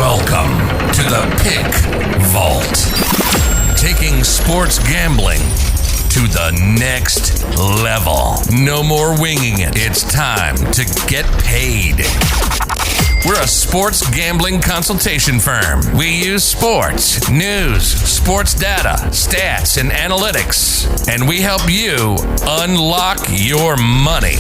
Welcome to the Pick Vault. Taking sports gambling to the next level. No more winging it. It's time to get paid. We're a sports gambling consultation firm. We use sports, news, sports data, stats, and analytics. And we help you unlock your money.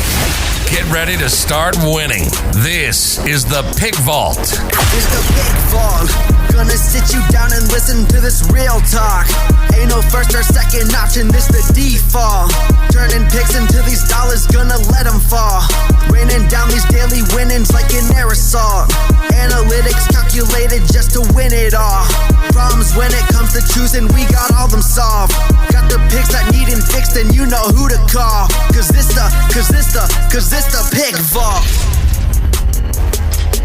Get ready to start winning. This is the Pick Vault. It's the Pick Vault. Gonna sit you down and listen to this real talk. Ain't no first or second option, this the default. Turning picks into these dollars, gonna let them fall. Raining down these daily winnings like an aerosol. Analytics calculated just to win it all. Problems when it comes to choosing, we got all them solved. Got the picks that needin' fixed and you know who to call. Cause this the Pick Vault.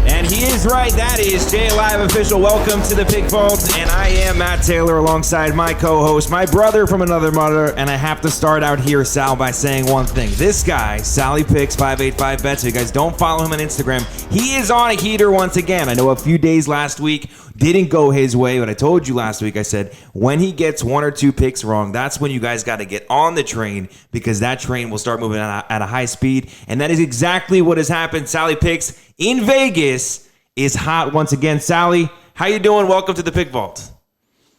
And he is right, that is Jay Live Official. Welcome to the Pick Vault, and I am Matt Taylor alongside my co-host, my brother from another mother, and I have to start out here, Sal, by saying one thing. This guy, Sally Picks 585 Bets, if you guys don't follow him on Instagram, he is on a heater once again. I know a few days last week didn't go his way, but I told you last week, I said, when he gets one or two picks wrong, that's when you guys got to get on the train, because that train will start moving at a high speed, and that is exactly what has happened. Sally Picks in Vegas is hot once again. Sally, how you doing? Welcome to the Pick Vault.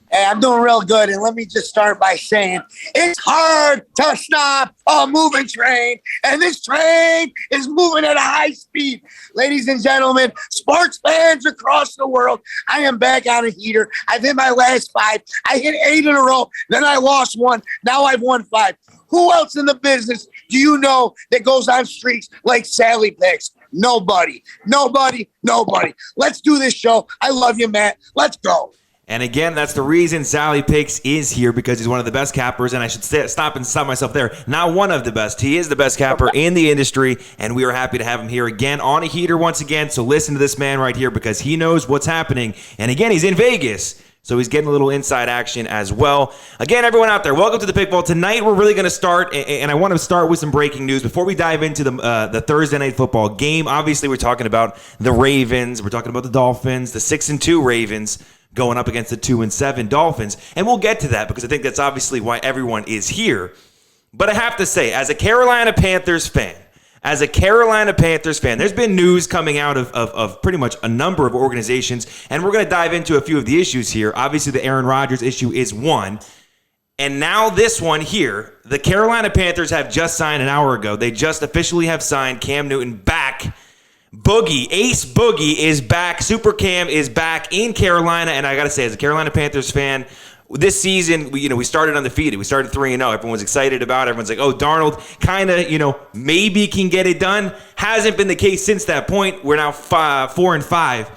Hey, I'm doing real good, and let me just start by saying it's hard to stop a moving train, and this train is moving at a high speed. Ladies and gentlemen, sports fans across the world, I am back on a heater. I've hit my last 5. I hit 8 in a row, then I lost 1. Now I've won 5. Who else in the business do you know that goes on streaks like Sally Picks? Nobody. Let's do this show. I love you, Matt. Let's go. And again, that's the reason Sally Picks is here, because he's one of the best cappers, and I should stop myself there. Not one of the best. He is the best capper in the industry, and we are happy to have him here again on a heater once again. So listen to this man right here, because he knows what's happening. And again, he's in Vegas, so he's getting a little inside action as well. Again, everyone out there, welcome to the Pick Vault. Tonight, we're really going to start, and I want to start with some breaking news. Before we dive into the Thursday Night Football game, obviously, we're talking about the Ravens. We're talking about the Dolphins, the 6-2 Ravens, going up against the 2-7 Dolphins. And we'll get to that, because I think that's obviously why everyone is here. But I have to say, as a Carolina Panthers fan, there's been news coming out of pretty much a number of organizations, and we're going to dive into a few of the issues here. Obviously, the Aaron Rodgers issue is one. And now this one here, the Carolina Panthers have just signed an hour ago. They just officially have signed Cam Newton back. Ace Boogie is back. Super Cam is back in Carolina. And I got to say, as a Carolina Panthers fan, this season, we started undefeated. We started 3-0. Everyone was excited about it. Everyone's like, oh, Darnold kind of, maybe can get it done. Hasn't been the case since that point. We're now 4-5.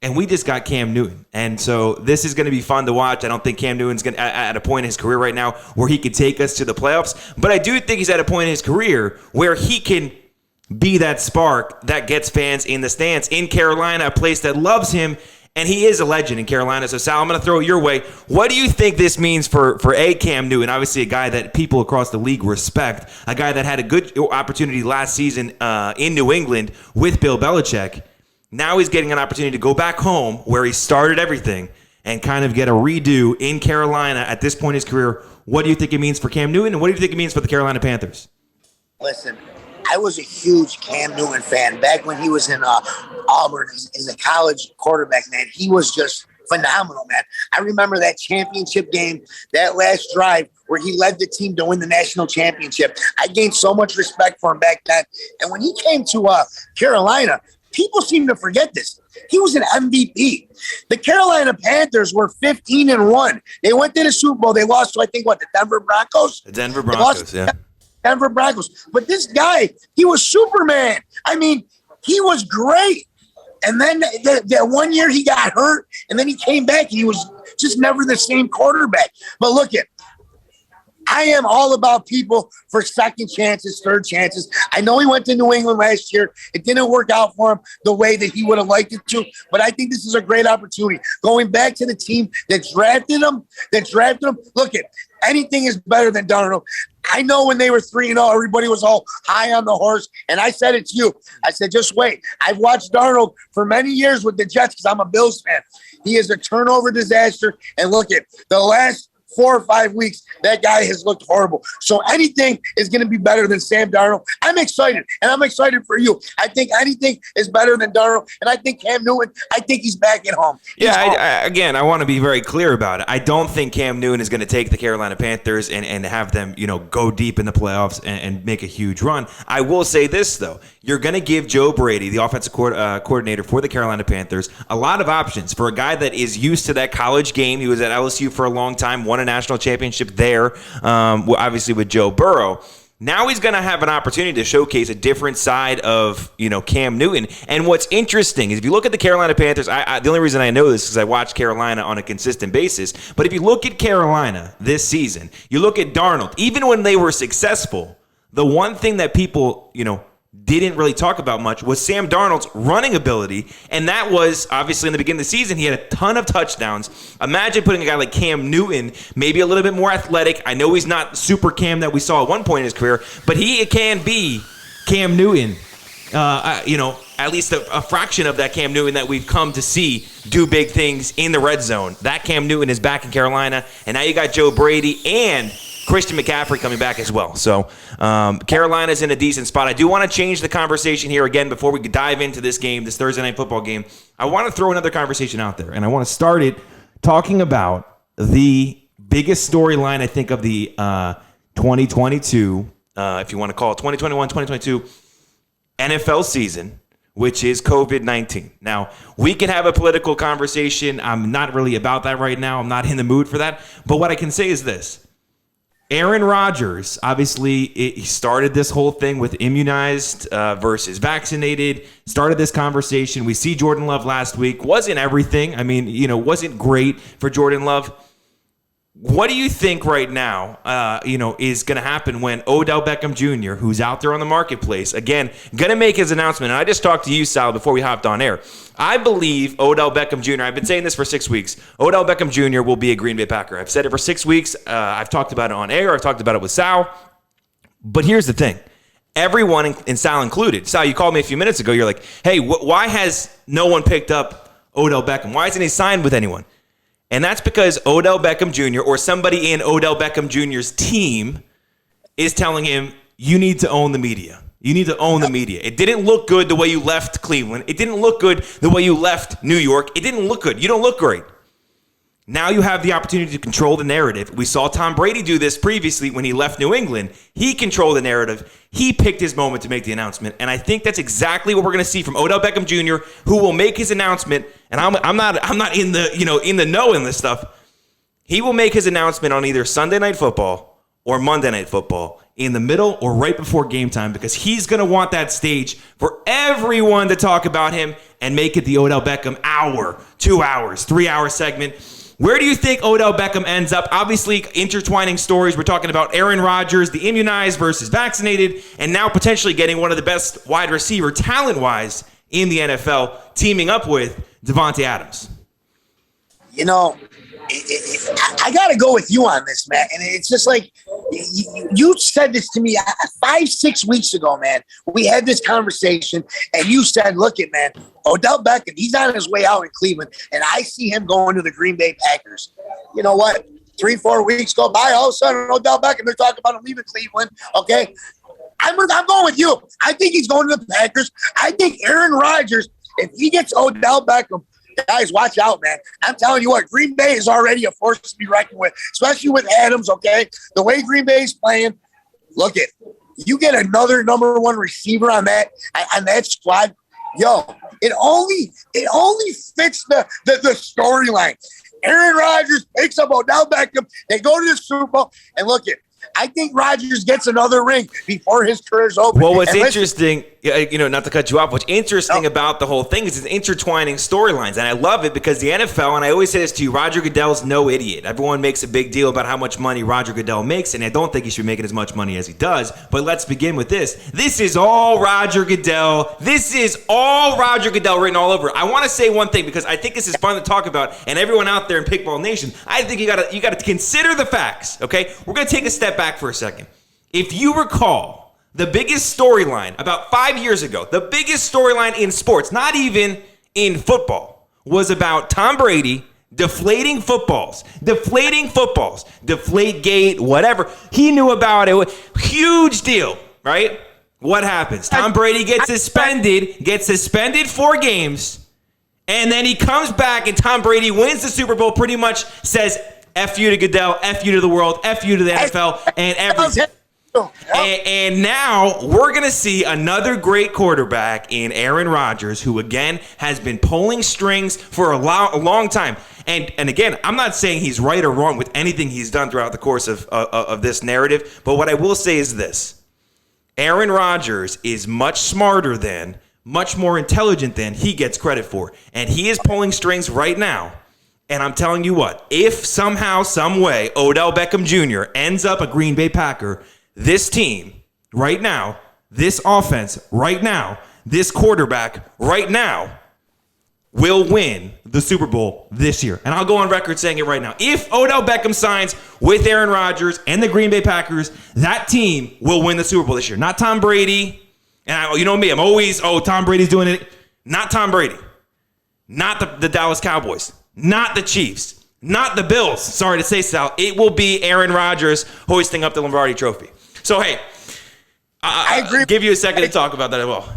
And we just got Cam Newton. And so this is going to be fun to watch. I don't think Cam Newton's at a point in his career right now where he could take us to the playoffs. But I do think he's at a point in his career where he can be that spark that gets fans in the stands in Carolina, a place that loves him, and he is a legend in Carolina. So, Sal, I'm going to throw it your way. What do you think this means for Cam Newton? Obviously, a guy that people across the league respect, a guy that had a good opportunity last season in New England with Bill Belichick. Now he's getting an opportunity to go back home where he started everything and kind of get a redo in Carolina at this point in his career. What do you think it means for Cam Newton, and what do you think it means for the Carolina Panthers? Listen, I was a huge Cam Newton fan back when he was in Auburn as a college quarterback, man. He was just phenomenal, man. I remember that championship game, that last drive where he led the team to win the national championship. I gained so much respect for him back then. And when he came to Carolina, people seem to forget this. He was an MVP. The Carolina Panthers were 15-1. They went to the Super Bowl. They lost to, I think, the Denver Broncos? The Denver Broncos, yeah. Denver Broncos. But this guy, he was Superman. I mean, he was great. And then that 1 year he got hurt, and then he came back, and he was just never the same quarterback. But look, I am all about people for second chances, third chances. I know he went to New England last year. It didn't work out for him the way that he would have liked it to, but I think this is a great opportunity. Going back to the team that drafted him, look, anything is better than Darnold. I know when they were 3-0, everybody was all high on the horse, and I said it to you. I said, just wait. I've watched Darnold for many years with the Jets because I'm a Bills fan. He is a turnover disaster, and look at the last 4 or 5 weeks, that guy has looked horrible. So anything is going to be better than Sam Darnold. I'm excited, and I'm excited for you. I think anything is better than Darnold, and I think Cam Newton, I think he's back at home. I want to be very clear about it. I don't think Cam Newton is going to take the Carolina Panthers and have them, go deep in the playoffs and make a huge run. I will say this, though. You're going to give Joe Brady, the offensive coordinator for the Carolina Panthers, a lot of options for a guy that is used to that college game. He was at LSU for a long time, won a national championship there, obviously with Joe Burrow. Now he's going to have an opportunity to showcase a different side of, Cam Newton. And what's interesting is if you look at the Carolina Panthers, the only reason I know this is I watch Carolina on a consistent basis. But if you look at Carolina this season, you look at Darnold, even when they were successful, the one thing that people, didn't really talk about much was Sam Darnold's running ability, and that was obviously in the beginning of the season he had a ton of touchdowns. Imagine putting a guy like Cam Newton, maybe a little bit more athletic. I know he's not super Cam that we saw at one point in his career, but he can be Cam Newton. At least a fraction of that Cam Newton that we've come to see do big things in the red zone. That Cam Newton is back in Carolina, and now you got Joe Brady and Christian McCaffrey coming back as well. So Carolina's in a decent spot. I do want to change the conversation here again before we dive into this game, this Thursday night football game. I want to throw another conversation out there, and I want to start it talking the biggest storyline, I think, of the 2022, if you want to call it 2021, 2022 NFL season, which is COVID-19. Now, we can have a political conversation. I'm not really about that right now. I'm not in the mood for that. But what I can say is this. Aaron Rodgers, obviously, he started this whole thing with immunized versus vaccinated, started this conversation. We see Jordan Love last week. Wasn't everything. I mean, wasn't great for Jordan Love. What do you think right now, is going to happen when Odell Beckham Jr., who's out there on the marketplace, again, going to make his announcement? And I just talked to you, Sal, before we hopped on air. I believe Odell Beckham Jr., I've been saying this for 6 weeks, Odell Beckham Jr. will be a Green Bay Packer. I've said it for 6 weeks. I've talked about it on air. I've talked about it with Sal. But here's the thing. Everyone, and Sal included, Sal, you called me a few minutes ago. You're like, hey, why has no one picked up Odell Beckham? Why isn't he signed with anyone? And that's because Odell Beckham Jr. or somebody in Odell Beckham Jr.'s team is telling him, you need to own the media. You need to own the media. It didn't look good the way you left Cleveland. It didn't look good the way you left New York. It didn't look good. You don't look great. Now you have the opportunity to control the narrative. We saw Tom Brady do this previously when he left New England. He controlled the narrative. He picked his moment to make the announcement. And I think that's exactly what we're going to see from Odell Beckham Jr., who will make his announcement. And I'm not in the know in this stuff. He will make his announcement on either Sunday Night Football or Monday Night Football in the middle or right before game time, because he's going to want that stage for everyone to talk about him and make it the Odell Beckham hour, 2 hours, 3 hour segment. Where do you think Odell Beckham ends up? Obviously, intertwining stories. We're talking about Aaron Rodgers, the immunized versus vaccinated, and now potentially getting one of the best wide receiver talent-wise in the NFL, teaming up with Devontae Adams. I got to go with you on this, man. And it's just like you said this to me 5-6 weeks ago, man. We had this conversation, and you said, look it, man, Odell Beckham, he's on his way out in Cleveland, and I see him going to the Green Bay Packers. You know what? 3-4 weeks go by, all of a sudden, Odell Beckham, they're talking about him leaving Cleveland, okay? I'm going with you. I think he's going to the Packers. I think Aaron Rodgers, if he gets Odell Beckham, guys, watch out, man. I'm telling you what, Green Bay is already a force to be reckoned with, especially with Adams, okay? The way Green Bay is playing, look it. You get another number one receiver on that squad, yo, it only fits the storyline. Aaron Rodgers picks up Odell Beckham. They go to the Super Bowl, and look it. I think Rodgers gets another ring before his career's over. Well, what's interesting, not to cut you off, what's interesting about the whole thing is it's intertwining storylines. And I love it because the NFL, and I always say this to you, Roger Goodell's no idiot. Everyone makes a big deal about how much money Roger Goodell makes, and I don't think he should be making as much money as he does. But let's begin with this. This is all Roger Goodell. This is all Roger Goodell written all over. I want to say one thing because I think this is fun to talk about, and everyone out there in Pickball Nation, I think you got to consider the facts, okay? We're going to take a step back for a second. If you recall, the biggest storyline about 5 years ago, the biggest storyline in sports, not even in football, was about Tom Brady deflating footballs, Deflategate, whatever. He knew about it. Huge deal, right? What happens? Tom Brady gets suspended 4 games, and then he comes back and Tom Brady wins the Super Bowl, pretty much says, F you to Goodell, F you to the world, F you to the NFL, and everything. And now we're going to see another great quarterback in Aaron Rodgers, who, again, has been pulling strings for a long time. And again, I'm not saying he's right or wrong with anything he's done throughout the course of this narrative. But what I will say is this. Aaron Rodgers is much smarter than, much more intelligent than he gets credit for. And he is pulling strings right now. And I'm telling you what, if somehow, some way, Odell Beckham Jr. ends up a Green Bay Packer, this team right now, this offense right now, this quarterback right now will win the Super Bowl this year. And I'll go on record saying it right now. If Odell Beckham signs with Aaron Rodgers and the Green Bay Packers, that team will win the Super Bowl this year. Not Tom Brady. And you know me, I'm always, Tom Brady's doing it. Not Tom Brady. Not the Dallas Cowboys. Not the Chiefs. Not the Bills. Sorry to say, Sal. It will be Aaron Rodgers hoisting up the Lombardi Trophy. So, hey, I agree. Give you a second to talk about that as well.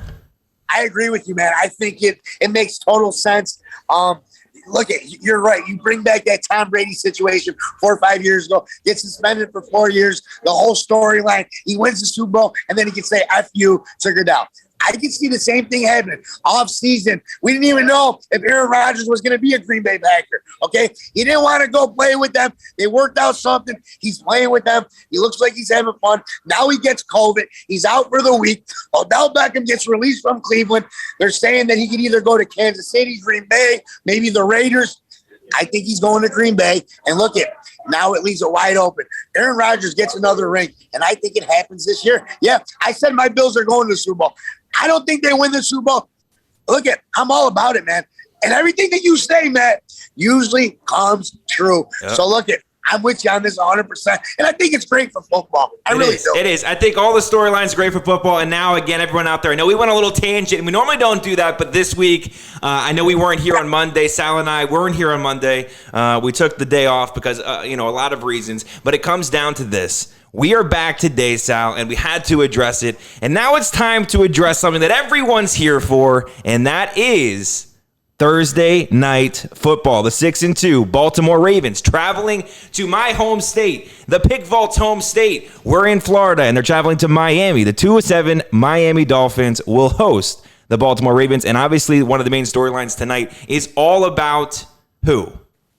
I agree with you, man. I think it makes total sense. Look, you're right. You bring back that Tom Brady situation 4 or 5 years ago, gets suspended for 4 years, the whole storyline. He wins the Super Bowl, and then he can say, F you to Goodell. I can see the same thing happening off season. We didn't even know if Aaron Rodgers was going to be a Green Bay Packer. Okay. He didn't want to go play with them. They worked out something. He's playing with them. He looks like he's having fun. Now he gets COVID. He's out for the week. Odell Beckham gets released from Cleveland. They're saying that he could either go to Kansas City, Green Bay, maybe the Raiders. I think he's going to Green Bay. And look at now it leaves it wide open. Aaron Rodgers gets another ring, and I think it happens this year. Yeah, I said my Bills are going to the Super Bowl. I don't think they win the Super Bowl. Look I'm all about it, man. And everything that you say, Matt, usually comes true. Yep. So I'm with you on this 100%. And I think it's great for football. I really do. It is. I think all the storylines are great for football. And now, again, everyone out there, I know we went a little tangent. And we normally don't do that. But this week, I know we weren't here on Monday. Sal and I weren't here on Monday. We took the day off because, a lot of reasons. But it comes down to this. We are back today, Sal, and we had to address it. And now it's time to address something that everyone's here for, and that is Thursday night football. The 6-2 Baltimore Ravens traveling to my home state, the Pick Vault's home state. We're in Florida, and they're traveling to Miami. The 2-7 Miami Dolphins will host the Baltimore Ravens. And obviously, one of the main storylines tonight is all about who?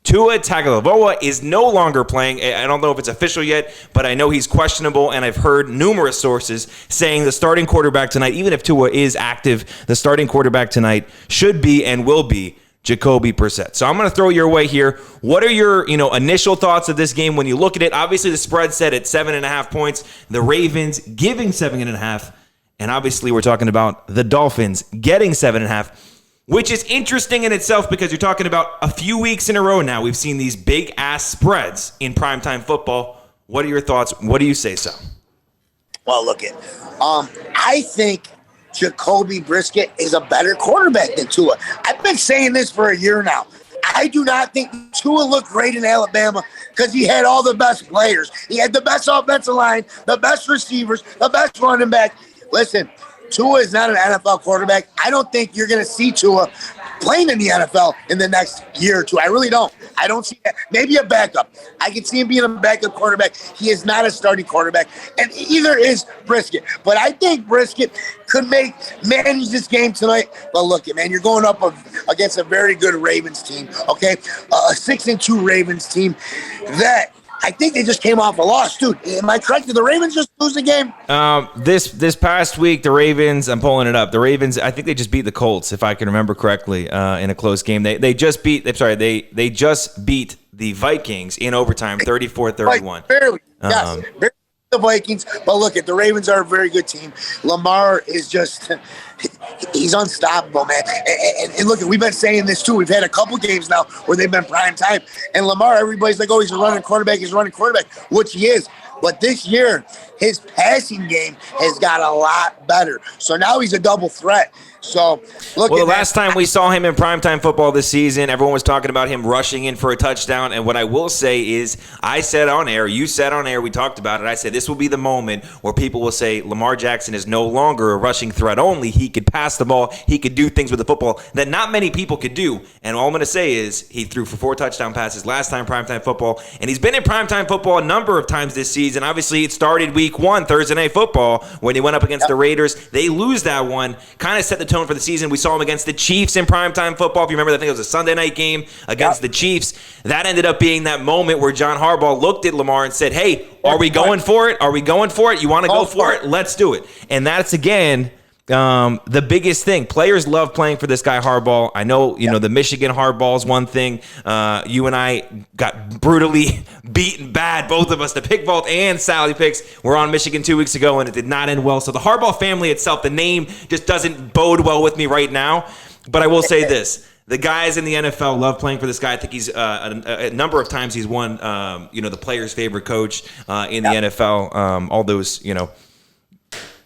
Tua Tagovailoa is no longer playing. I don't know if it's official yet, but I know he's questionable, and I've heard numerous sources saying the starting quarterback tonight, even if Tua is active, the starting quarterback tonight should be and will be Jacoby Brissett. So I'm going to throw your way here. What are your initial thoughts of this game when you look at it? Obviously, the spread set at 7.5 points. The Ravens giving 7.5, and obviously we're talking about the Dolphins getting 7.5. Which is interesting in itself because you're talking about a few weeks in a row now. We've seen these big-ass spreads in primetime football. What are your thoughts? What do you say, Sal? Well, I think Jacoby Brissett is a better quarterback than Tua. I've been saying this for a year now. I do not think Tua looked great in Alabama because he had all the best players. He had the best offensive line, the best receivers, the best running back. Listen, Tua is not an NFL quarterback. I don't think you're going to see Tua playing in the NFL in the next year or two. I really don't. I don't see that. Maybe a backup. I can see him being a backup quarterback. He is not a starting quarterback, and either is Brissett. But I think Brissett could manage this game tonight. But look, man, you're going up against a very good Ravens team, okay? A 6-2 Ravens team that I think they just came off a loss, dude. Am I correct? Did the Ravens just lose the game? This past week, the Ravens, I'm pulling it up. The Ravens, I think they just beat the Colts, if I can remember correctly, in a close game. They just beat the Vikings in overtime, 34-31. Barely, yes. Barely the Vikings, but look, the Ravens are a very good team. Lamar is just, he's unstoppable, man. And look, we've been saying this too. We've had a couple games now where they've been prime time. And Lamar, everybody's like, oh, he's a running quarterback, which he is. But this year, his passing game has got a lot better. So now he's a double threat. So, look. Well, the last time we saw him in primetime football this season, everyone was talking about him rushing in for a touchdown. And what I will say is, I said on air, you said on air, we talked about it. I said this will be the moment where people will say Lamar Jackson is no longer a rushing threat only. He could pass the ball. He could do things with the football that not many people could do. And all I'm going to say is he threw for 4 touchdown passes last time primetime football. And he's been in primetime football a number of times this season. Obviously, it started week 1, Thursday Night Football, when he went up against the Raiders. They lose that one, kind of set the tone for the season. We saw him against the Chiefs in primetime football. If you remember, I think it was a Sunday night game against the Chiefs. That ended up being that moment where John Harbaugh looked at Lamar and said, hey, are we going for it? Are we going for it? You want to go for it? Let's do it. And that's, again, the biggest thing. Players love playing for this guy Harbaugh. I know, the Michigan Harbaugh is one thing. You and I got brutally beaten bad, both of us. The Pick Vault and Sally Picks were on Michigan 2 weeks ago, and it did not end well. So the Harbaugh family itself, the name just doesn't bode well with me right now. But I will say this. The guys in the NFL love playing for this guy. I think he's a number of times he's won, the player's favorite coach in the NFL. All those,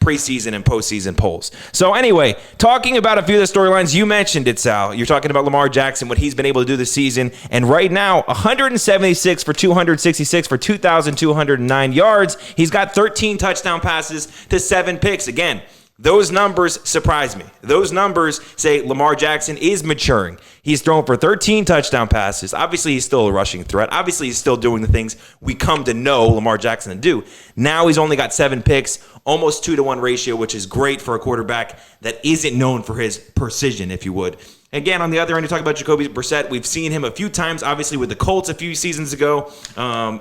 preseason and postseason polls. So anyway, talking about a few of the storylines, you mentioned it, Sal. You're talking about Lamar Jackson, what he's been able to do this season. And right now, 176 for 266 for 2,209 yards. He's got 13 touchdown passes to 7 picks. Again, those numbers surprise me. Those numbers say Lamar Jackson is maturing. He's thrown for 13 touchdown passes. Obviously, he's still a rushing threat. Obviously, he's still doing the things we come to know Lamar Jackson to do. Now he's only got 7 picks, almost 2-to-1 ratio, which is great for a quarterback that isn't known for his precision, if you would. Again, on the other end, you talk about Jacoby Brissett. We've seen him a few times, obviously, with the Colts a few seasons ago.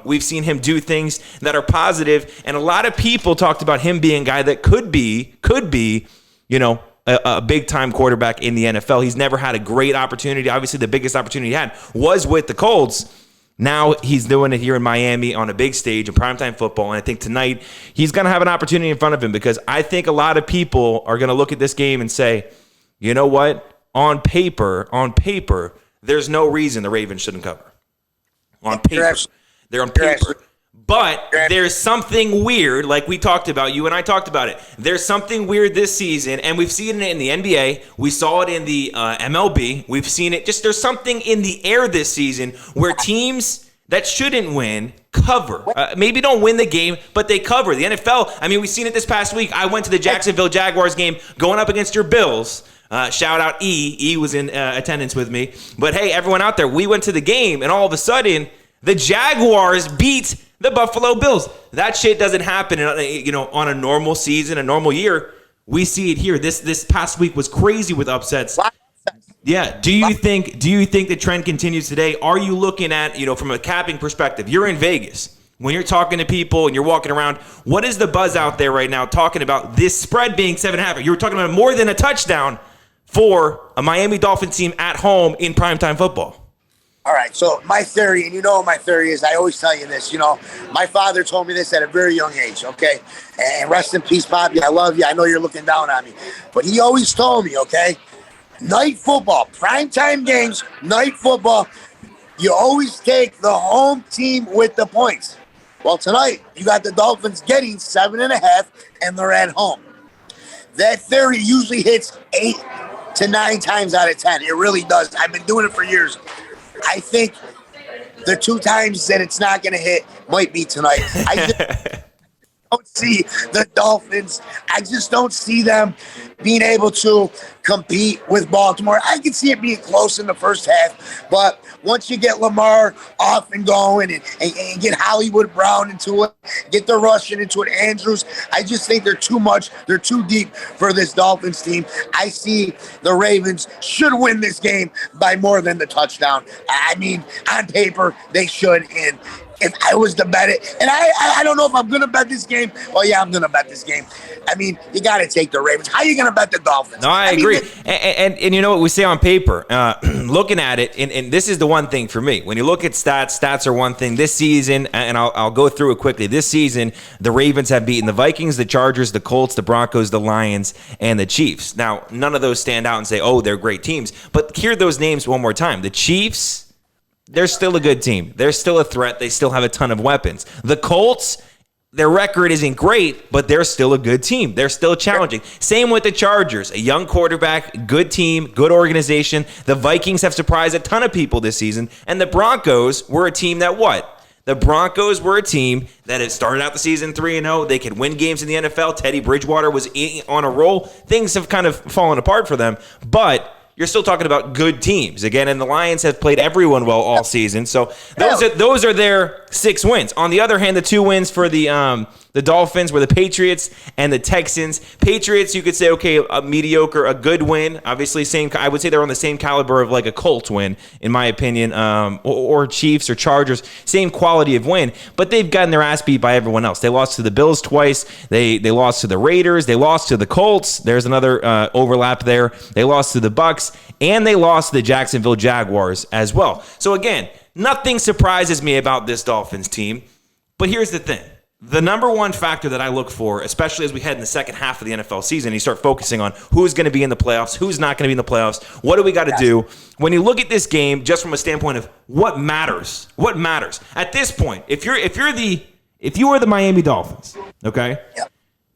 We've seen him do things that are positive, and a lot of people talked about him being a guy that could be, a big-time quarterback in the NFL. He's never had a great opportunity. Obviously, the biggest opportunity he had was with the Colts. Now he's doing it here in Miami on a big stage in primetime football, and I think tonight he's going to have an opportunity in front of him because I think a lot of people are going to look at this game and say, you know what? On paper, there's no reason the Ravens shouldn't cover. On paper. They're on paper. But there's something weird, like we talked about, you and I talked about it. There's something weird this season, and we've seen it in the NBA. We saw it in the MLB. We've seen it. Just there's something in the air this season where teams that shouldn't win cover. Maybe don't win the game, but they cover. The NFL, I mean, we've seen it this past week. I went to the Jacksonville Jaguars game going up against your Bills. Shout out E. E was in attendance with me. But hey, everyone out there, we went to the game, and all of a sudden, the Jaguars beat the Buffalo Bills. That shit doesn't happen, on a normal season, a normal year. We see it here. This past week was crazy with upsets. Yeah. Do you think the trend continues today? Are you looking at, from a capping perspective? You're in Vegas. When you're talking to people and you're walking around, what is the buzz out there right now talking about this spread being 7.5? You were talking about more than a touchdown for a Miami Dolphins team at home in primetime football. All right, so my theory, and what my theory is, I always tell you this, my father told me this at a very young age, okay? And rest in peace, Poppy, I love you. I know you're looking down on me. But he always told me, okay, night football, primetime games, night football, you always take the home team with the points. Well, tonight, you got the Dolphins getting 7.5, and they're at home. That theory usually hits 8 to 9 times out of 10. It really does. I've been doing it for years. I think the 2 times that it's not going to hit might be tonight. I just don't see the Dolphins. I just don't see them being able to compete with Baltimore. I can see it being close in the first half, but once you get Lamar off and going and get Hollywood Brown into it, get the Russian into it, Andrews, I just think they're too much. They're too deep for this Dolphins team. I see the Ravens should win this game by more than the touchdown. I mean, on paper, they should, and if I was to bet it, and I don't know if I'm going to bet this game. Well, yeah, I'm going to bet this game. I mean, you got to take the Ravens. How are you going to bet the Dolphins? No, I agree. And you know what we say on paper, looking at it, and this is the one thing for me. When you look at stats are one thing. This season, and I'll go through it quickly. This season, the Ravens have beaten the Vikings, the Chargers, the Colts, the Broncos, the Lions, and the Chiefs. Now, none of those stand out and say, oh, they're great teams. But hear those names one more time. The Chiefs, they're still a good team. They're still a threat. They still have a ton of weapons. The Colts, their record isn't great, but they're still a good team. They're still challenging. Same with the Chargers. A young quarterback, good team, good organization. The Vikings have surprised a ton of people this season. And the Broncos were a team that what? The Broncos were a team that had started out the season 3-0. They could win games in the NFL. Teddy Bridgewater was on a roll. Things have kind of fallen apart for them, but you're still talking about good teams. Again, and the Lions have played everyone well all season. So those are their 6 wins. On the other hand, the 2 wins for the Dolphins were the Patriots and the Texans. Patriots, you could say, okay, a mediocre, a good win. Obviously, I would say they're on the same caliber of like a Colts win, in my opinion, or Chiefs or Chargers. Same quality of win, but they've gotten their ass beat by everyone else. They lost to the Bills twice. They lost to the Raiders. They lost to the Colts. There's another overlap there. They lost to the Bucks, and they lost to the Jacksonville Jaguars as well. So again, nothing surprises me about this Dolphins team, but here's the thing. The number one factor that I look for, especially as we head in the second half of the NFL season, you start focusing on who's going to be in the playoffs, who's not going to be in the playoffs, what do we got to do? When you look at this game, just from a standpoint of what matters at this point, if you are the Miami Dolphins, okay,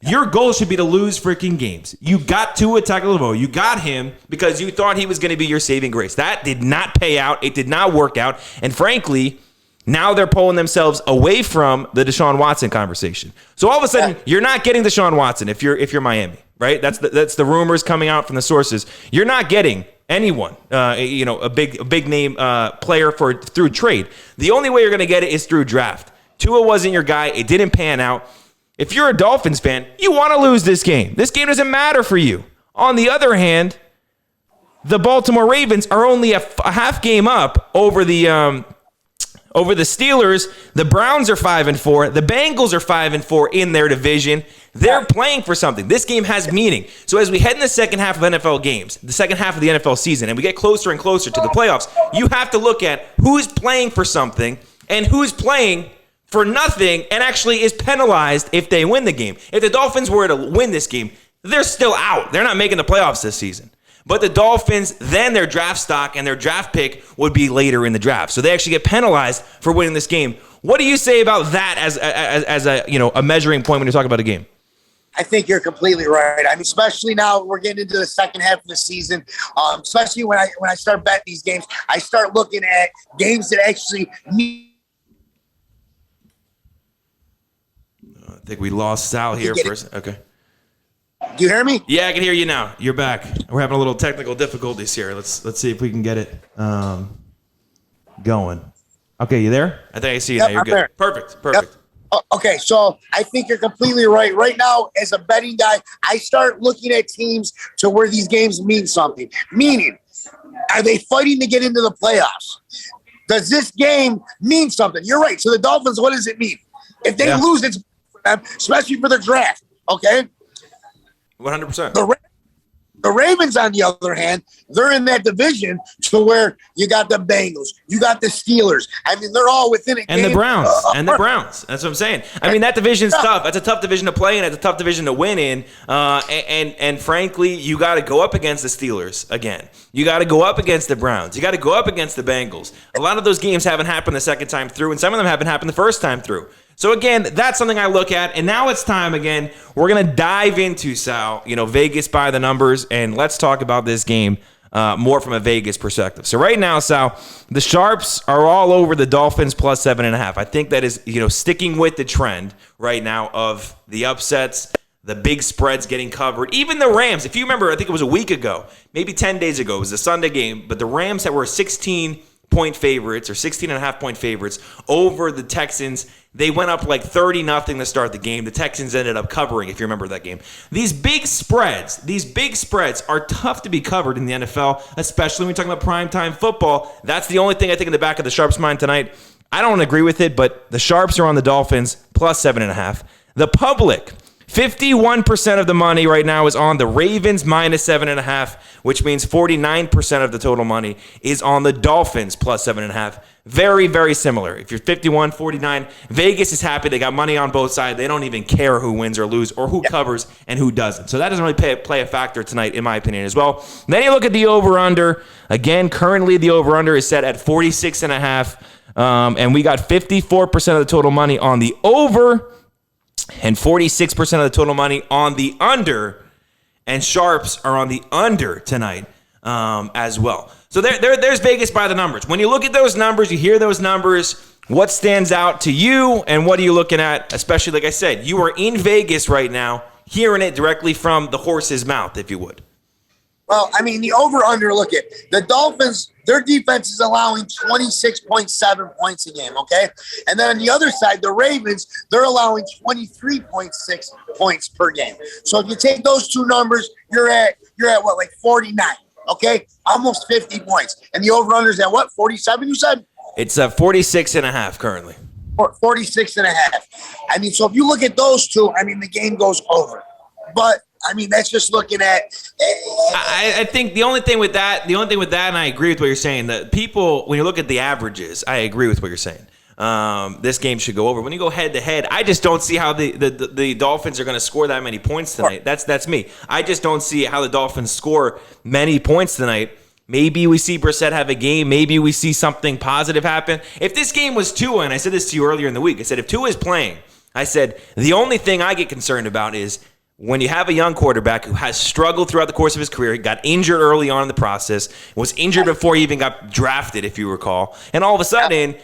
your goal should be to lose freaking games. You got Tua Tagovailoa. You got him because you thought he was going to be your saving grace. That did not pay out. It did not work out, and frankly, now they're pulling themselves away from the Deshaun Watson conversation. So all of a sudden, you're not getting Deshaun Watson if you're Miami, right? That's the rumors coming out from the sources. You're not getting anyone, a big name player through trade. The only way you're going to get it is through draft. Tua wasn't your guy. It didn't pan out. If you're a Dolphins fan, you want to lose this game. This game doesn't matter for you. On the other hand, the Baltimore Ravens are only a half game up over the Steelers. The Browns are 5-4. The Bengals are 5-4 in their division. They're playing for something. This game has meaning. So as we head in the second half of NFL games, the second half of the NFL season, and we get closer and closer to the playoffs, you have to look at who's playing for something and who's playing for nothing and actually is penalized if they win the game. If the Dolphins were to win this game, they're still out. They're not making the playoffs this season. But the Dolphins, then their draft stock and their draft pick would be later in the draft. So they actually get penalized for winning this game. What do you say about that as a measuring point when you're talking about a game? I think you're completely right. I mean, especially now we're getting into the second half of the season. Especially when I start betting these games, I start looking at games that actually need. I think we lost Sal here for a second. Okay. Do you hear me? Yeah, I can hear you now. You're back. We're having a little technical difficulties here. Let's see if we can get it going. Okay, you there? I think I see you now. You're good. There. Perfect. Yep. Okay, so I think you're completely right. Right now, as a betting guy, I start looking at teams to where these games mean something. Meaning, are they fighting to get into the playoffs? Does this game mean something? You're right. So the Dolphins, what does it mean? If they lose, it's for them, especially for the draft. Okay? 100%. The Ravens, on the other hand, they're in that division to where you got the Bengals, you got the Steelers. I mean, they're all within a game. And the Browns. That's what I'm saying. I mean, that division's tough. That's a tough division to play in. It's a tough division to win in. And frankly, you got to go up against the Steelers again. You got to go up against the Browns. You got to go up against the Bengals. A lot of those games haven't happened the second time through, and some of them haven't happened the first time through. So again, that's something I look at, and now it's time again. We're gonna dive into Sal, Vegas by the numbers, and let's talk about this game more from a Vegas perspective. So right now, Sal, the sharps are all over the Dolphins plus 7.5. I think that is sticking with the trend right now of the upsets, the big spreads getting covered. Even the Rams, if you remember, I think it was a week ago, maybe 10 days ago, it was a Sunday game, but the Rams that were 16-point favorites or 16.5-point favorites over the Texans. They went up like 30-0 to start the game. The Texans ended up covering, if you remember that game. These big spreads are tough to be covered in the NFL, especially when we're talking about primetime football. That's the only thing I think in the back of the Sharps' mind tonight. I don't agree with it, but the Sharps are on the Dolphins plus 7.5. The public, 51% of the money right now is on the Ravens minus 7.5, which means 49% of the total money is on the Dolphins plus 7.5. Very, very similar. If you're 51, 49, Vegas is happy. They got money on both sides. They don't even care who wins or loses or who covers and who doesn't. So that doesn't really play a factor tonight, in my opinion, as well. Then you look at the over-under. Again, currently the over-under is set at 46.5. And we got 54% of the total money on the over and 46% of the total money on the under. And Sharps are on the under tonight as well. So there's Vegas by the numbers. When you look at those numbers, you hear those numbers, what stands out to you and what are you looking at? Especially, like I said, you are in Vegas right now, hearing it directly from the horse's mouth, if you would. Well, I mean, the over-under, look at the Dolphins, their defense is allowing 26.7 points a game, okay? And then on the other side, the Ravens, they're allowing 23.6 points per game. So if you take those two numbers, you're at what, like 49, okay? Almost 50 points. And the over-under is at what, 47, you said? It's 46.5 currently. 46.5. I mean, so if you look at those two, I mean, the game goes over. But I mean, that's just looking at. I think the only thing with that, and I agree with what you're saying, that people, when you look at the averages, I agree with what you're saying. This game should go over. When you go head to head, I just don't see how the Dolphins are going to score that many points tonight. That's me. I just don't see how the Dolphins score many points tonight. Maybe we see Brissett have a game. Maybe we see something positive happen. If this game was Tua, and I said this to you earlier in the week, I said if Tua is playing, I said the only thing I get concerned about is when you have a young quarterback who has struggled throughout the course of his career, he got injured early on in the process, was injured before he even got drafted, if you recall, and all of a sudden,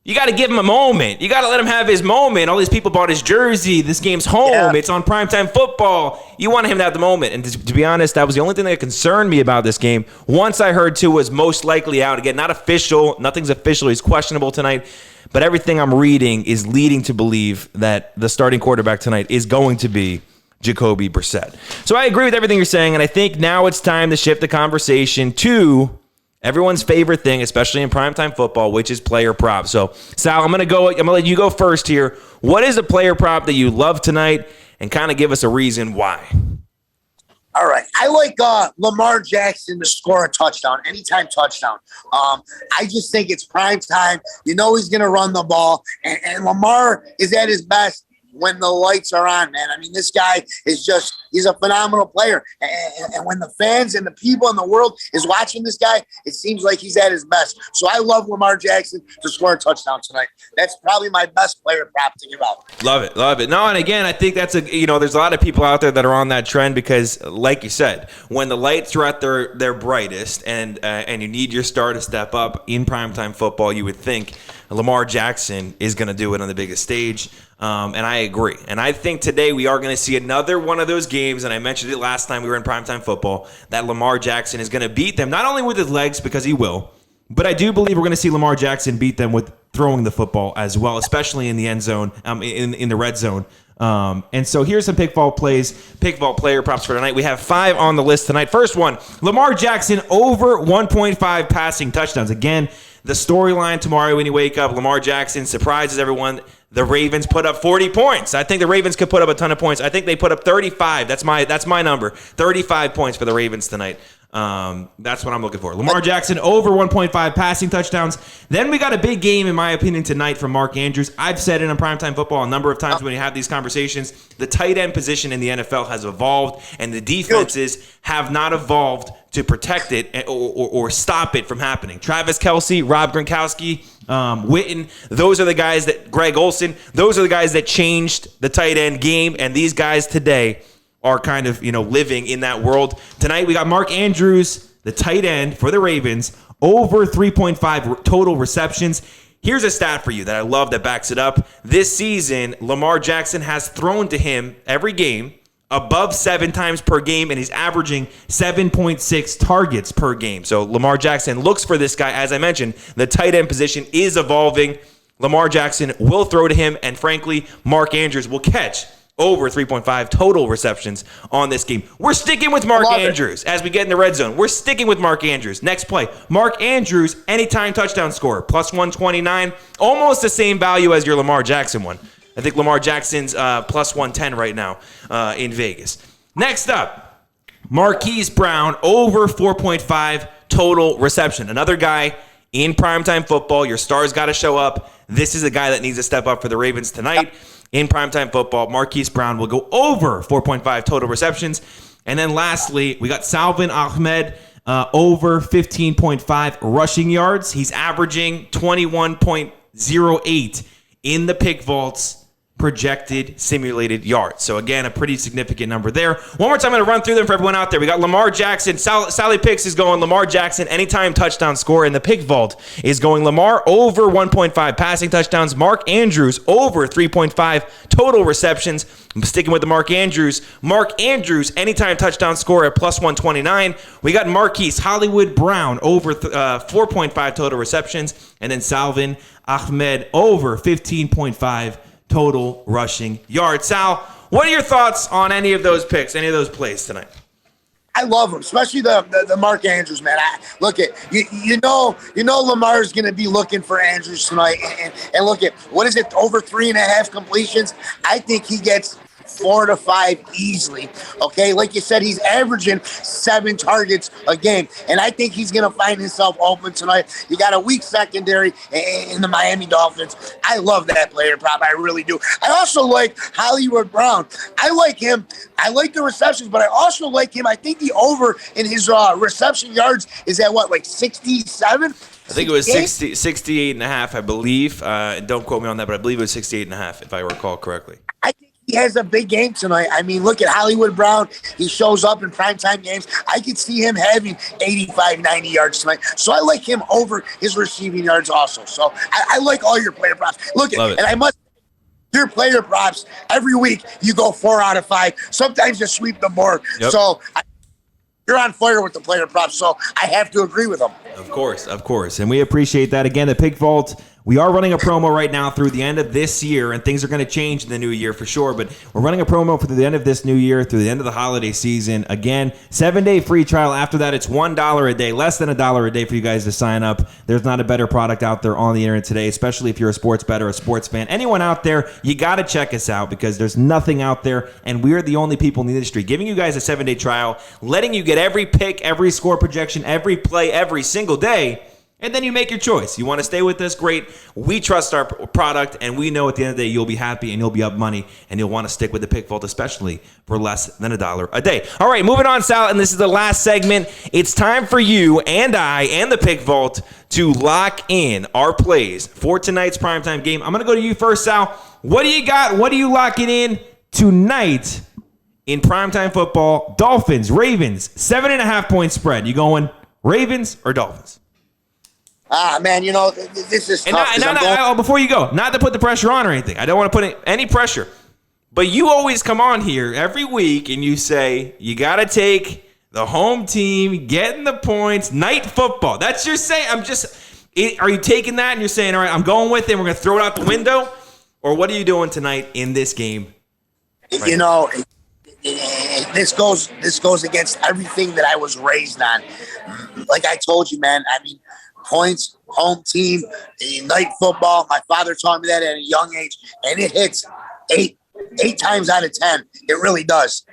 you got to give him a moment. You got to let him have his moment. All these people bought his jersey. This game's home. Yeah. It's on primetime football. You want him to have the moment. And to be honest, that was the only thing that concerned me about this game. Once I heard Tua was most likely out. Again, not official. Nothing's official. He's questionable tonight. But everything I'm reading is leading to believe that the starting quarterback tonight is going to be Jacoby Brissett. So I agree with everything you're saying, and I think now it's time to shift the conversation to everyone's favorite thing, especially in primetime football, which is player props. So, Sal, I'm going to let you go first here. What is a player prop that you love tonight, and kind of give us a reason why? All right. I like Lamar Jackson to score a touchdown, anytime touchdown. I just think it's prime time. You know he's going to run the ball, and Lamar is at his best when the lights are on, man. I mean, this guy is he's a phenomenal player. And when the fans and the people in the world is watching this guy, it seems like he's at his best. So I love Lamar Jackson to score a touchdown tonight. That's probably my best player prop to give out. Love it. No, and again, I think that's there's a lot of people out there that are on that trend because, like you said, when the lights are at their brightest and you need your star to step up in primetime football, you would think Lamar Jackson is going to do it on the biggest stage. And I agree. And I think today we are going to see another one of those games, and I mentioned it last time we were in primetime football, that Lamar Jackson is going to beat them, not only with his legs, because he will, but I do believe we're going to see Lamar Jackson beat them with throwing the football as well, especially in the end zone, in the red zone. And so here's some pick vault player props for tonight. We have 5 on the list tonight. First one, Lamar Jackson over 1.5 passing touchdowns. Again, the storyline tomorrow when you wake up, Lamar Jackson surprises everyone. The Ravens put up 40 points. I think the Ravens could put up a ton of points. I think they put up 35. That's my number. 35 points for the Ravens tonight. That's what I'm looking for. Lamar Jackson over 1.5 passing touchdowns. Then we got a big game, in my opinion, tonight from Marc Andrews. I've said it on primetime football a number of times when you have these conversations. The tight end position in the NFL has evolved, and the defenses have not evolved to protect it or stop it from happening. Travis Kelce, Rob Gronkowski, Witten, those are the guys that Greg Olsen, those are the guys that changed the tight end game, and these guys today are kind of, living in that world. Tonight we got Marc Andrews, the tight end for the Ravens, over 3.5 total receptions. Here's a stat for you that I love that backs it up. This season, Lamar Jackson has thrown to him every game above 7 times per game, and he's averaging 7.6 targets per game. So Lamar Jackson looks for this guy. As I mentioned, the tight end position is evolving. Lamar Jackson will throw to him, and frankly, Marc Andrews will catch over 3.5 total receptions on this game. We're sticking with Marc Andrews as we get in the red zone. We're sticking with Marc Andrews. Next play, Marc Andrews, anytime touchdown score, plus 129, almost the same value as your Lamar Jackson one. I think Lamar Jackson's plus 110 right now in Vegas. Next up, Marquis Brown, over 4.5 total reception. Another guy in primetime football. Your stars got to show up. This is a guy that needs to step up for the Ravens tonight. In primetime football, Marquis Brown will go over 4.5 total receptions. And then lastly, we got Salvin Ahmed, over 15.5 rushing yards. He's averaging 21.08 in the pick vaults projected simulated yards. So again, a pretty significant number there. One more time, I'm going to run through them for everyone out there. We got Lamar Jackson. Sally Picks is going Lamar Jackson anytime touchdown score, and the pick vault is going Lamar over 1.5 passing touchdowns. Marc Andrews over 3.5 total receptions. I'm sticking with the Marc Andrews. Marc Andrews anytime touchdown score at plus 129. We got Marquis Hollywood Brown over 4.5 total receptions, and then Salvin Ahmed over 15.5 total rushing yards. Sal, what are your thoughts on any of those picks, any of those plays tonight? I love him, especially the Marc Andrews, man. Look at you know Lamar's going to be looking for Andrews tonight, and look at what is it, over 3.5 completions. I think he gets 4 to 5 easily. Okay, like you said, he's averaging 7 targets a game, and I think he's going to find himself open tonight. You got a weak secondary in the Miami Dolphins. I love that player prop. I really do. I also like Hollywood Brown. I like him. I like the receptions, but I also like him. I think the over in his reception yards is at what, like 67? I think it was 68 and a half, I believe. Don't quote me on that, but I believe it was 68 and a half, if I recall correctly. I think he has a big game tonight. I mean, look at Hollywood Brown. He shows up in primetime games. I could see him having 85, 90 yards tonight. So I like him over his receiving yards also. So I like all your player props. Look at it. And I must your player props every week. You go 4 out of 5. Sometimes you sweep the board. Yep. So you're on fire with the player props. So I have to agree with them. Of course. And we appreciate that. Again, the Pick Vault, we are running a promo right now through the end of this year, and things are going to change in the new year for sure, but we're running a promo for the end of this new year through the end of the holiday season. Again, 7-day free trial. After that, it's $1 a day, less than $1 a day for you guys to sign up. There's not a better product out there on the internet today, especially if you're a sports bettor, a sports fan. Anyone out there, you got to check us out because there's nothing out there, and we're the only people in the industry giving you guys a 7-day trial, letting you get every pick, every score projection, every play, every single day. And then you make your choice. You want to stay with us? Great. We trust our product, and we know at the end of the day you'll be happy and you'll be up money, and you'll want to stick with the Pick Vault, especially for less than $1 a day. All right, moving on, Sal, and this is the last segment. It's time for you and I and the Pick Vault to lock in our plays for tonight's primetime game. I'm going to go to you first, Sal. What do you got? What are you locking in tonight in primetime football? Dolphins, Ravens, 7.5 point spread. You going Ravens or Dolphins? Man, this is tough. Before you go, not to put the pressure on or anything. I don't want to put any pressure. But you always come on here every week and you say, you got to take the home team, getting the points, night football. That's your saying. Are you taking that and you're saying, all right, I'm going with it, we're going to throw it out the window? Or what are you doing tonight in this game? Right? This goes against everything that I was raised on. Like I told you, man, I mean, points, home team, night football. My father taught me that at a young age, and it hits eight times out of 10. It really does.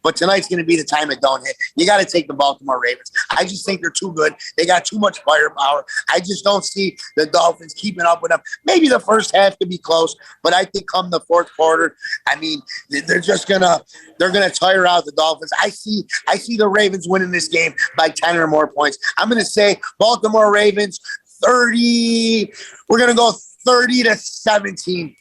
But tonight's going to be the time it don't hit. You got to take the Baltimore Ravens. I just think they're too good. They got too much firepower. I just don't see the Dolphins keeping up with them. Maybe the first half could be close, but I think come the fourth quarter, I mean, they're gonna tire out the Dolphins. I see the Ravens winning this game by 10 or more points. I'm going to say Baltimore Ravens 30. We're going to go 30-17.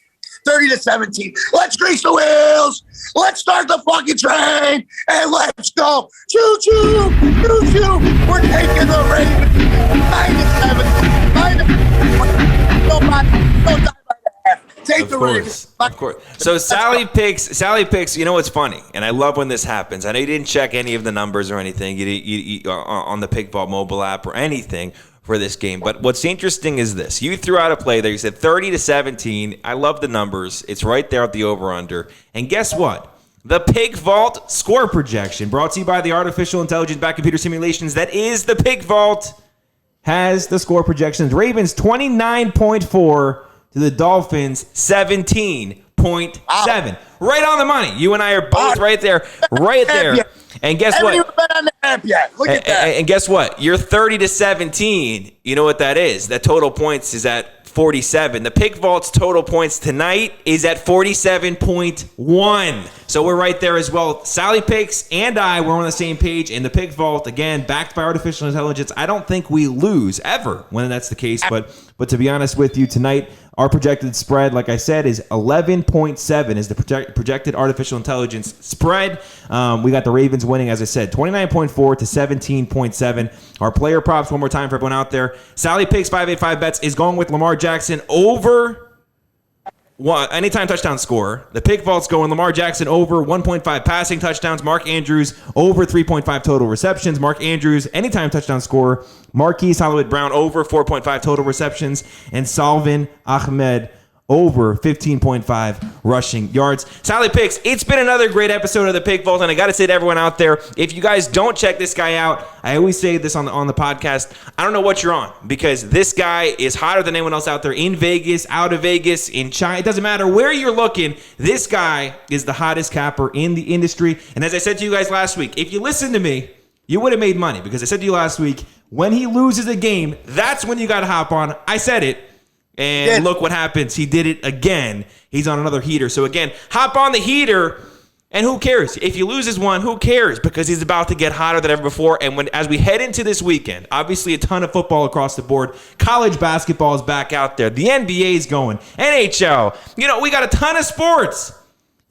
30-17. Let's grease the wheels. Let's start the fucking train and let's go. Choo choo, choo choo. We're taking the Ravens -7. Don't die by the half. Take the Ravens. Of course. So Sally picks. You know what's funny, and I love when this happens. I know you didn't check any of the numbers or anything. You on the Pick Vault mobile app or anything for this game. But what's interesting is this. You threw out a play there. You said 30-17. I love the numbers. It's right there at the over-under. And guess what? The Pick Vault score projection, brought to you by the artificial intelligence back computer simulations that is the Pick Vault, has the score projections. Ravens 29.4 to the Dolphins 17.7. Right on the money. You and I are both right there. Right there. And guess what? Haven't even been on the app yet. Look at that. And guess what? You're 30-17. You know what that is? That total points is at 47. The Pick Vault's total points tonight is at 47.1. So we're right there as well. Sally Picks and I were on the same page. And the Pick Vault, again, backed by artificial intelligence. I don't think we lose ever when that's the case. But to be honest with you, tonight, our projected spread, like I said, is 11.7 is the projected artificial intelligence spread. We got the Ravens winning, as I said, 29.4 to 17.7. Our player props, one more time for everyone out there. Sally Picks 585 Bets is going with Lamar Jackson over anytime touchdown score. The Pick Vault's going Lamar Jackson over 1.5 passing touchdowns. Marc Andrews over 3.5 total receptions. Marc Andrews anytime touchdown score. Marquis Brown over 4.5 total receptions. And Salvin Ahmed over 15.5 rushing yards. Sally Picks, it's been another great episode of the Pick Vault, and I got to say to everyone out there, if you guys don't check this guy out, I always say this on the podcast, I don't know what you're on, because this guy is hotter than anyone else out there in Vegas, out of Vegas, in China. It doesn't matter where you're looking. This guy is the hottest capper in the industry. And as I said to you guys last week, if you listen to me, you would have made money, because I said to you last week, when he loses a game, that's when you got to hop on. I said it. And look what happens. He did it again. He's on another heater. So again, hop on the heater, and who cares? If he loses one, who cares? Because he's about to get hotter than ever before. And as we head into this weekend, obviously a ton of football across the board. College basketball is back out there. The NBA is going. NHL. We got a ton of sports.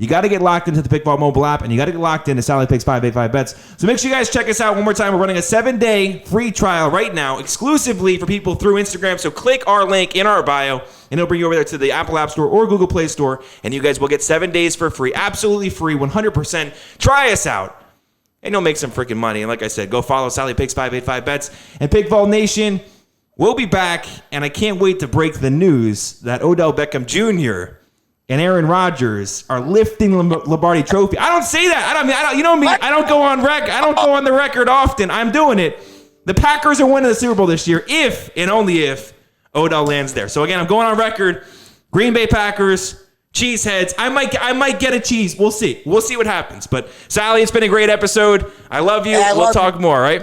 You got to get locked into the Pick Vault mobile app, and you got to get locked into Sally Picks 585 Bets. So make sure you guys check us out one more time. We're running a 7-day free trial right now, exclusively for people through Instagram. So click our link in our bio, and it'll bring you over there to the Apple App Store or Google Play Store, and you guys will get 7 days for free, absolutely free, 100%. Try us out, and you'll make some freaking money. And like I said, go follow Sally Picks 585 Bets. And Pick Vault Nation, we'll be back, and I can't wait to break the news that Odell Beckham Jr. and Aaron Rodgers are lifting Lombardi Trophy. I don't say that. I don't. You know me. I don't go on the record often. I'm doing it. The Packers are winning the Super Bowl this year, if and only if Odell lands there. So again, I'm going on record. Green Bay Packers, Cheeseheads. I might get a cheese. We'll see. We'll see what happens. But Sally, it's been a great episode. I love you. We'll talk more. Right?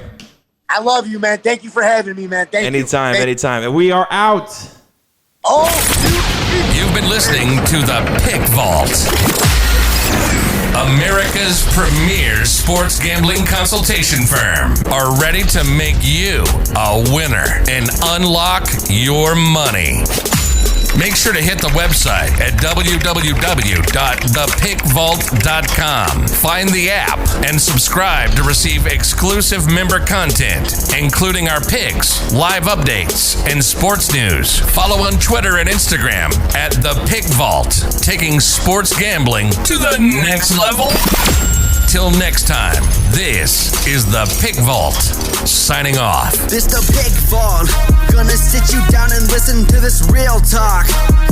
I love you, man. Thank you for having me, man. Anytime. And we are out. You've been listening to the Pick Vault, America's premier sports gambling consultation firm, are ready to make you a winner and unlock your money. Make sure to hit the website at www.thepickvault.com. Find the app and subscribe to receive exclusive member content, including our picks, live updates, and sports news. Follow on Twitter and Instagram at The Pick Vault, taking sports gambling to the next level. Till next time, this is The Pick Vault, signing off. This the Pick Vault. Gonna sit you down and listen to this real talk.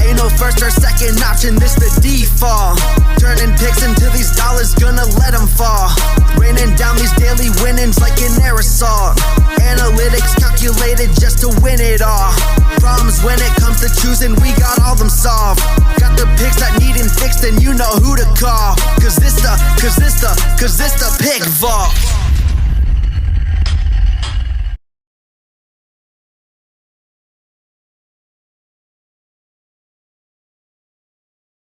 Ain't no first or second option, this the default. Turning picks into these dollars, gonna let them fall. Raining down these daily winnings like an aerosol. Analytics calculated just to win it all. Problems when it comes to choosing, we got all them solved. Got the picks that needin' fixed, and you know who to call. Cause this the Pick Vault.